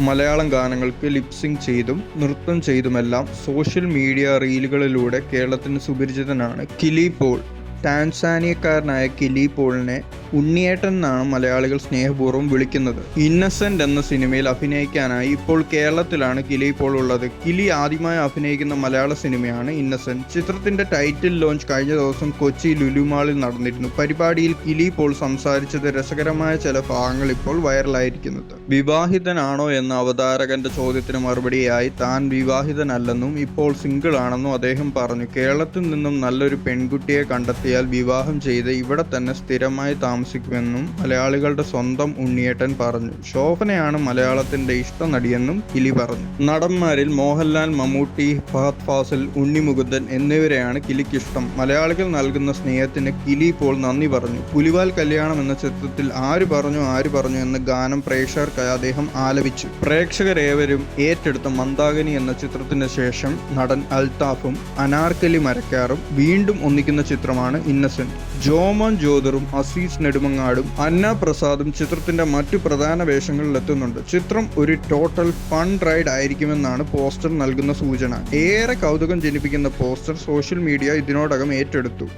മലയാളം ഗാനങ്ങൾക്ക് ലിപ്സിങ് ചെയ്തും നൃത്തം ചെയ്തുമെല്ലാം സോഷ്യൽ മീഡിയ റീലുകളിലൂടെ കേരളത്തിന് സുപരിചിതനാണ് കിലി പോൾ. ടാൻസാനിയക്കാരനായ കിലി പോളിനെ ഉണ്ണിയേട്ടൻ എന്നാണ് മലയാളികൾ സ്നേഹപൂർവ്വം വിളിക്കുന്നത്. ഇന്നസെന്റ് എന്ന സിനിമയിൽ അഭിനയിക്കാനായി ഇപ്പോൾ കേരളത്തിലാണ് കിലി പോൾ ഉള്ളത്. കിലി ആദ്യമായി അഭിനയിക്കുന്ന മലയാള സിനിമയാണ് ഇന്നസെന്റ്. ചിത്രത്തിന്റെ ടൈറ്റിൽ ലോഞ്ച് കഴിഞ്ഞ ദിവസം കൊച്ചി ലുലു മാളിൽ നടന്നിരുന്നു. പരിപാടിയിൽ കിലി പോൾ സംസാരിച്ചത് രസകരമായ ചില ഭാഗങ്ങൾ ഇപ്പോൾ വൈറലായിരിക്കുന്നത്. വിവാഹിതനാണോ എന്ന അവതാരകന്റെ ചോദ്യത്തിന് മറുപടിയായി താൻ വിവാഹിതനല്ലെന്നും ഇപ്പോൾ സിംഗിൾ ആണെന്നും അദ്ദേഹം പറഞ്ഞു. കേരളത്തിൽ നിന്നും നല്ലൊരു പെൺകുട്ടിയെ കണ്ടെത്തിയാൽ വിവാഹം ചെയ്ത് ഇവിടെ തന്നെ സ്ഥിരമായി താമസിക്കുമെന്നും മലയാളികളുടെ സ്വന്തം ഉണ്ണിയേട്ടൻ പറഞ്ഞു. ശോഭനയാണ് മലയാളത്തിന്റെ ഇഷ്ട നടിയെന്നും കിലി പറഞ്ഞു. നടന്മാരിൽ മോഹൻലാൽ, മമ്മൂട്ടി, ഫഹദ് ഫാസിൽ, ഉണ്ണി മുകുന്ദൻ എന്നിവരെയാണ് കിലിക്കിഷ്ടം. മലയാളികൾ നൽകുന്ന സ്നേഹത്തിന് കിലി പോൾ നന്ദി പറഞ്ഞു. പുലിവാൽ കല്യാണം എന്ന ചിത്രത്തിൽ ആര് പറഞ്ഞു എന്ന ഗാനം പ്രേക്ഷകർക്കായി അദ്ദേഹം ആലപിച്ചു. പ്രേക്ഷകരേവരും ഏറ്റെടുത്ത മന്ദാകിനി എന്ന ചിത്രത്തിന് ശേഷം നടൻ അൽത്താഫും അനാർക്കലി മരക്കാറും വീണ്ടും ഒന്നിക്കുന്ന ചിത്രമാണ് ഇന്നസെന്റ്. ജോമോൻ ജോദറും അസീസ് നെടുമങ്ങാടും അന്ന പ്രസാദും ചിത്രത്തിന്റെ മറ്റു പ്രധാന വേഷങ്ങളിലെത്തുന്നുണ്ട്. ചിത്രം ഒരു ടോട്ടൽ ഫൺ റൈഡ് ആയിരിക്കുമെന്നാണ് പോസ്റ്റർ നൽകുന്ന സൂചന. ഏറെ കൗതുകം ജനിപ്പിക്കുന്ന പോസ്റ്റർ സോഷ്യൽ മീഡിയ ഇതിനോടകം ഏറ്റെടുത്തു.